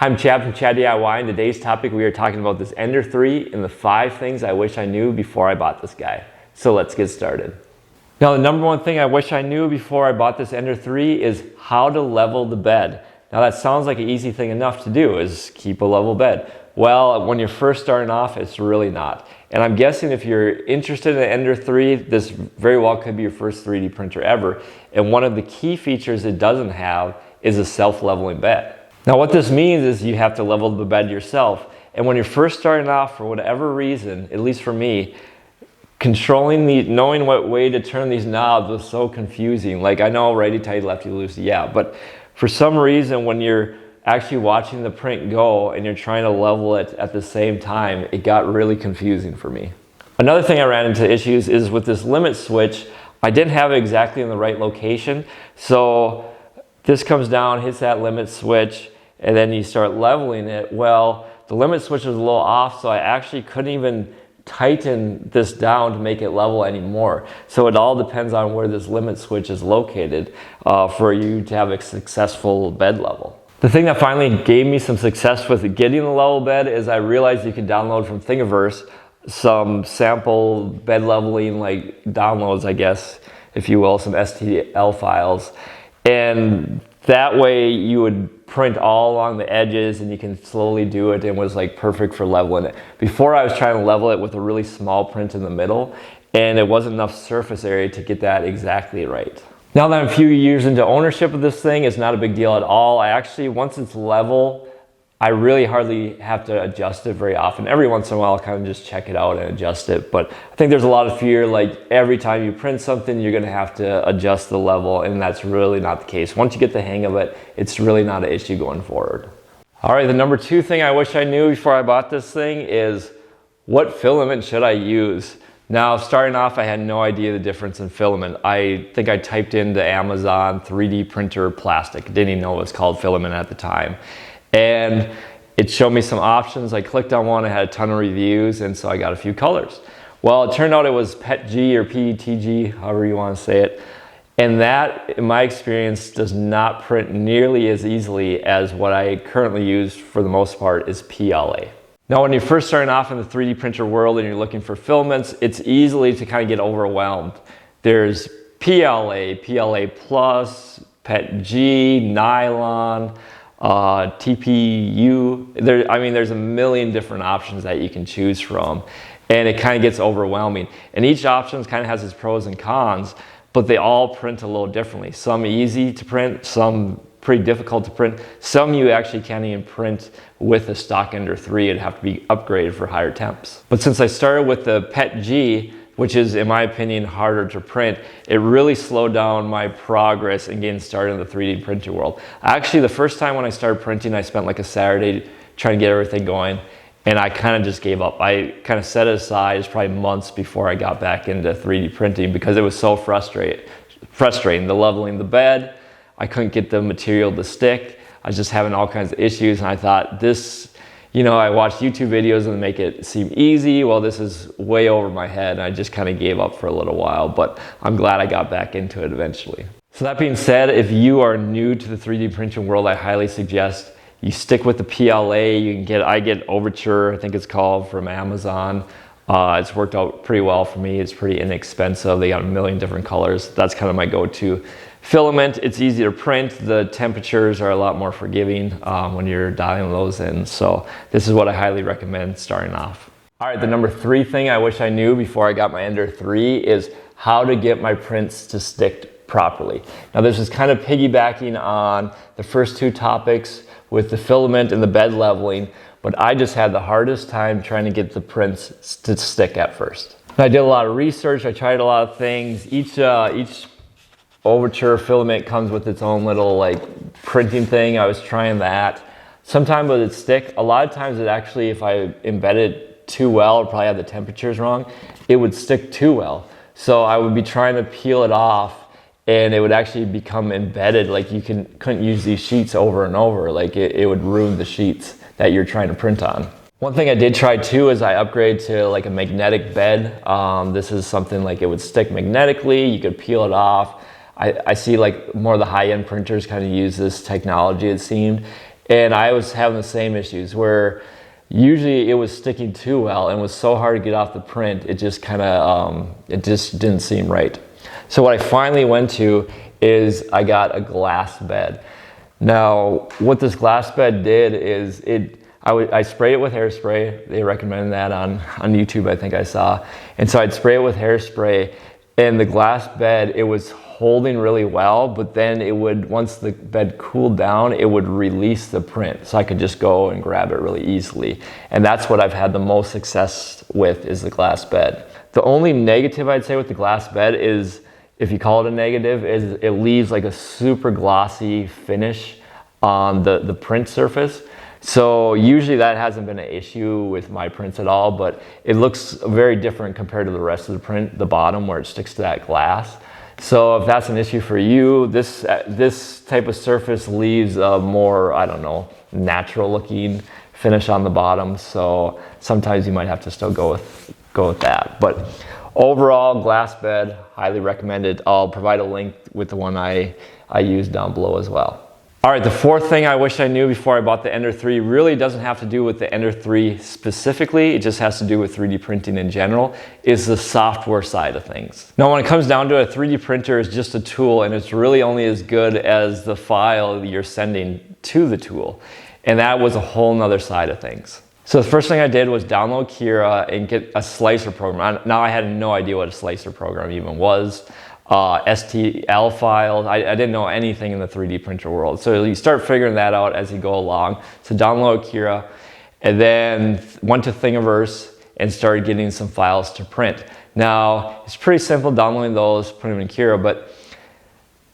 I'm Chad from Chad DIY, and today's topic we are talking about this Ender 3 and the 5 things I wish I knew before I bought this guy. So let's get started. Now the number one thing I wish I knew before I bought this Ender 3 is how to level the bed. Now that sounds like an easy thing enough to do, is keep a level bed. Well, when you're first starting off, it's really not. And I'm guessing if you're interested in Ender 3, this very well could be your first 3D printer ever. And one of the key features it doesn't have is a self-leveling bed. Now what this means is you have to level the bed yourself. And when you're first starting off, for whatever reason, at least for me, knowing what way to turn these knobs was so confusing. Like I know righty tighty, lefty loosey, yeah, but for some reason when you're actually watching the print go and you're trying to level it at the same time, it got really confusing for me. Another thing I ran into issues is with this limit switch. I didn't have it exactly in the right location. So this comes down, hits that limit switch, and then you start leveling it. Well, the limit switch was a little off, so I actually couldn't even tighten this down to make it level anymore. So it all depends on where this limit switch is located for you to have a successful bed level. The thing that finally gave me some success with getting the level bed is I realized you can download from Thingiverse some sample bed leveling like downloads, I guess, if you will, some STL files. And that way you would print all along the edges and you can slowly do it, and was like perfect for leveling it. Before I was trying to level it with a really small print in the middle, and it wasn't enough surface area to get that exactly right. Now that I'm a few years into ownership of this thing, it's not a big deal at all. I actually, once it's level, I really hardly have to adjust it very often. Every once in a while I'll kind of just check it out and adjust it, but I think there's a lot of fear like every time you print something you're going to have to adjust the level, and that's really not the case. Once you get the hang of it, it's really not an issue going forward. Alright, the number 2 thing I wish I knew before I bought this thing is what filament should I use? Now starting off I had no idea the difference in filament. I think I typed into Amazon 3D printer plastic, didn't even know it was called filament at the time. And it showed me some options. I clicked on one, it had a ton of reviews, and so I got a few colors. Well, it turned out it was PETG or PETG, however you want to say it. And that, in my experience, does not print nearly as easily as what I currently use for the most part is PLA. Now, when you're first starting off in the 3D printer world and you're looking for filaments, it's easily to kind of get overwhelmed. There's PLA, PLA+, PETG, nylon, TPU. There's a million different options that you can choose from, and it kind of gets overwhelming. And each option kind of has its pros and cons, but they all print a little differently. Some easy to print, some pretty difficult to print. Some you actually can't even print with a stock Ender 3. It'd have to be upgraded for higher temps. But since I started with the PETG, which is, in my opinion, harder to print, it really slowed down my progress in getting started in the 3D printing world. Actually, the first time when I started printing, I spent like a Saturday trying to get everything going, and I kind of just gave up. I kind of set it aside. It's probably months before I got back into 3D printing because it was so frustrating. The leveling the bed, I couldn't get the material to stick. I was just having all kinds of issues, and I thought this, I watched YouTube videos and make it seem easy. Well, this is way over my head, and I just kind of gave up for a little while, but I'm glad I got back into it eventually. So that being said, if you are new to the 3D printing world, I highly suggest you stick with the PLA. I get Overture, I think it's called, from Amazon. It's worked out pretty well for me. It's pretty inexpensive. They got a million different colors. That's kind of my go-to. Filament, it's easy to print. The temperatures are a lot more forgiving when you're dialing those in. So this is what I highly recommend starting off. All right, the number 3 thing I wish I knew before I got my Ender 3 is how to get my prints to stick properly. Now this is kind of piggybacking on the first 2 topics with the filament and the bed leveling, but I just had the hardest time trying to get the prints to stick at first. I did a lot of research, I tried a lot of things. Each Overture filament comes with its own little like printing thing. I was trying that. Sometimes it would stick. A lot of times it actually, if I embed it too well, or probably had the temperatures wrong, it would stick too well. So I would be trying to peel it off and it would actually become embedded. Like you couldn't use these sheets over and over. Like it would ruin the sheets that you're trying to print on. One thing I did try too is I upgraded to like a magnetic bed. This is something like it would stick magnetically. You could peel it off. I see like more of the high-end printers kind of use this technology, it seemed. And I was having the same issues where usually it was sticking too well and was so hard to get off the print, it just kind of, it just didn't seem right. So what I finally went to is I got a glass bed. Now, what this glass bed did is I sprayed it with hairspray. They recommended that on YouTube, I think I saw. And so I'd spray it with hairspray, and the glass bed, it was holding really well, but then it would, once the bed cooled down, it would release the print. So I could just go and grab it really easily. And that's what I've had the most success with, is the glass bed. The only negative I'd say with the glass bed is, if you call it a negative, is it leaves like a super glossy finish on the print surface. So usually that hasn't been an issue with my prints at all, but it looks very different compared to the rest of the print, the bottom where it sticks to that glass. So if that's an issue for you, this type of surface leaves a more, I don't know, natural looking finish on the bottom. So sometimes you might have to still go with that. But overall, glass bed, highly recommended. I'll provide a link with the one I use down below as well. All right, the fourth thing I wish I knew before I bought the Ender 3 really doesn't have to do with the Ender 3 specifically, it just has to do with 3D printing in general, is the software side of things. Now, when it comes down to it, a 3D printer is just a tool, and it's really only as good as the file you're sending to the tool. And that was a whole nother side of things. So the first thing I did was download Cura and get a slicer program. Now I had no idea what a slicer program even was. STL files. I didn't know anything in the 3D printer world. So you start figuring that out as you go along. So download Cura, and then went to Thingiverse and started getting some files to print. Now, it's pretty simple downloading those, putting them in Cura, but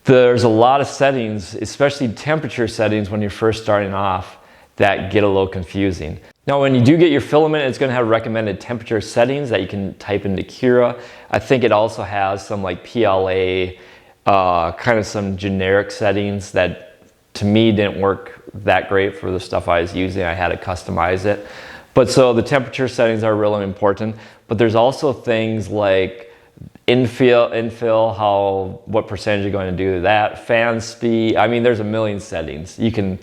there's a lot of settings, especially temperature settings when you're first starting off, that get a little confusing. Now, when you do get your filament, it's going to have recommended temperature settings that you can type into Cura. I think it also has some like PLA, kind of some generic settings that to me didn't work that great for the stuff I was using. I had to customize it. But so the temperature settings are really important. But there's also things like infill, what percentage you're going to do that, fan speed. I mean, there's a million settings. You can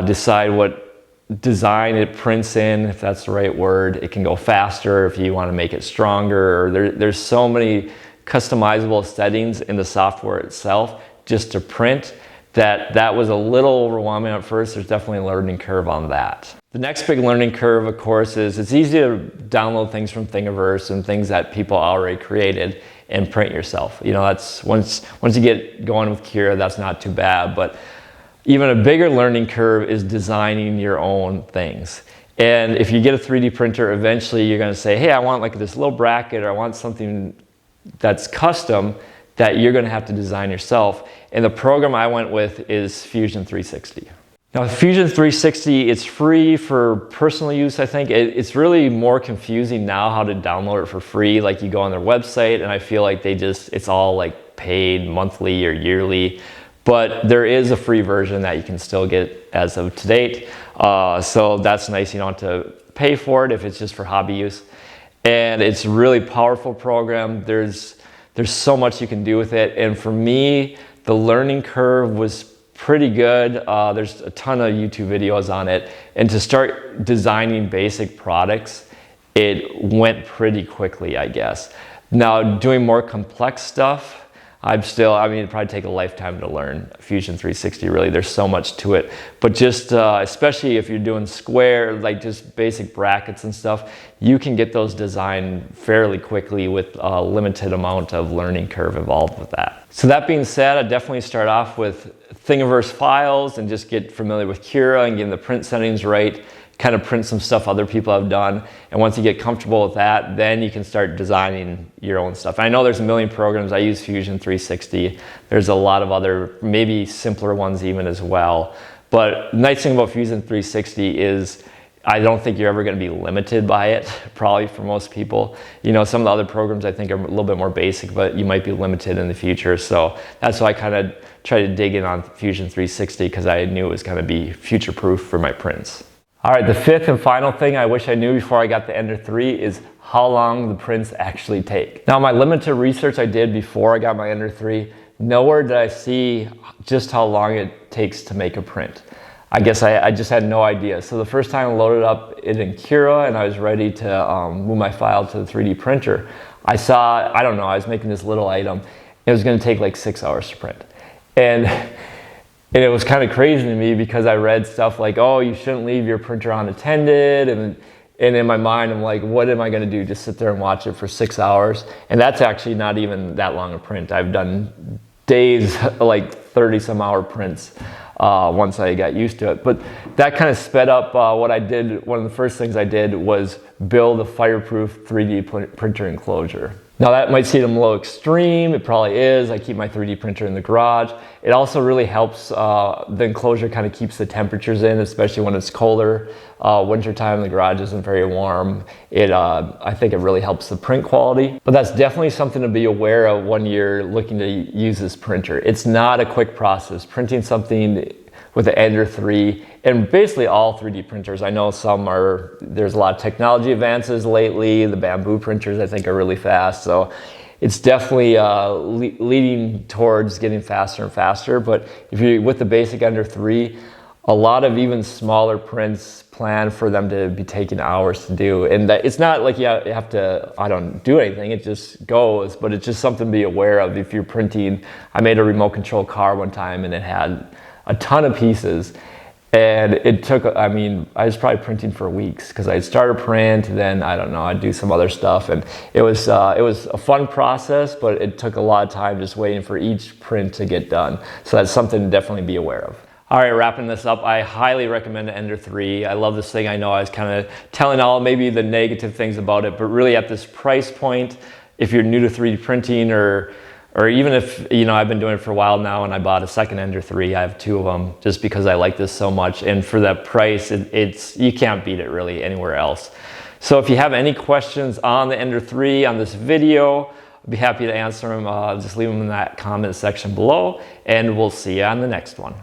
decide what design it prints in, if that's the right word. It can go faster if you want to make it stronger. Or there's so many customizable settings in the software itself just to print that was a little overwhelming at first. There's definitely a learning curve on that. The next big learning curve, of course, is it's easy to download things from Thingiverse and things that people already created and print yourself. You know, that's once you get going with Cura, that's not too bad. But even a bigger learning curve is designing your own things. And if you get a 3D printer, eventually you're going to say, hey, I want like this little bracket, or I want something that's custom that you're going to have to design yourself. And the program I went with is Fusion 360. Now, Fusion 360, it's free for personal use, I think. It's really more confusing now how to download it for free. Like, you go on their website, and I feel like it's all like paid monthly or yearly. But there is a free version that you can still get as of to date. So that's nice. You don't have to pay for it if it's just for hobby use. And it's a really powerful program. There's so much you can do with it. And for me, the learning curve was pretty good. There's a ton of YouTube videos on it. And to start designing basic products, it went pretty quickly, I guess. Now, doing more complex stuff, it'd probably take a lifetime to learn Fusion 360, really. There's so much to it. But just, especially if you're doing square, like just basic brackets and stuff, you can get those designed fairly quickly with a limited amount of learning curve involved with that. So that being said, I definitely start off with Thingiverse files and just get familiar with Cura and getting the print settings right. Kind of print some stuff other people have done, and once you get comfortable with that, then you can start designing your own stuff. I know there's a million programs. I use Fusion 360. There's a lot of other, maybe simpler ones even as well. But the nice thing about Fusion 360 is I don't think you're ever going to be limited by it, probably for most people. You know, some of the other programs I think are a little bit more basic, but you might be limited in the future. So that's why I kind of tried to dig in on Fusion 360, because I knew it was going to be future-proof for my prints. All right, the fifth and final thing I wish I knew before I got the Ender 3 is how long the prints actually take. Now, my limited research I did before I got my Ender 3, nowhere did I see just how long it takes to make a print. I guess I just had no idea. So the first time I loaded up it in Cura and I was ready to move my file to the 3D printer, I saw, I don't know, I was making this little item. It was going to take like 6 hours to print. And it was kind of crazy to me because I read stuff like, oh, you shouldn't leave your printer unattended. And in my mind, I'm like, what am I going to do? Just sit there and watch it for 6 hours? And that's actually not even that long a print. I've done days, like 30 some hour prints once I got used to it. But that kind of sped up what I did. One of the first things I did was build a fireproof 3D printer enclosure. Now that might seem a little extreme, it probably is. I keep my 3D printer in the garage. It also really helps, the enclosure kind of keeps the temperatures in, especially when it's colder. Wintertime, the garage isn't very warm. I think it really helps the print quality. But that's definitely something to be aware of when you're looking to use this printer. It's not a quick process. Printing something with the Ender 3, and basically all 3D printers. I know there's a lot of technology advances lately. The bamboo printers I think are really fast, so it's definitely leading towards getting faster and faster. But if you're with the basic Ender 3, a lot of even smaller prints plan for them to be taking hours to do. And that, it's not like you have to, I don't do anything, it just goes, but it's just something to be aware of if you're printing. I made a remote control car one time and it had a ton of pieces, and it took, I was probably printing for weeks because I'd start a print, then I don't know, I'd do some other stuff, and it was a fun process, but it took a lot of time just waiting for each print to get done. So that's something to definitely be aware of. All right, wrapping this up, I highly recommend Ender 3. I love this thing. I know I was kind of telling all maybe the negative things about it, but really at this price point, if you're new to 3D printing, or even if, I've been doing it for a while now and I bought a second Ender 3, I have 2 of them just because I like this so much. And for that price, you can't beat it really anywhere else. So if you have any questions on the Ender 3, on this video, I'd be happy to answer them. Just leave them in that comment section below, and we'll see you on the next one.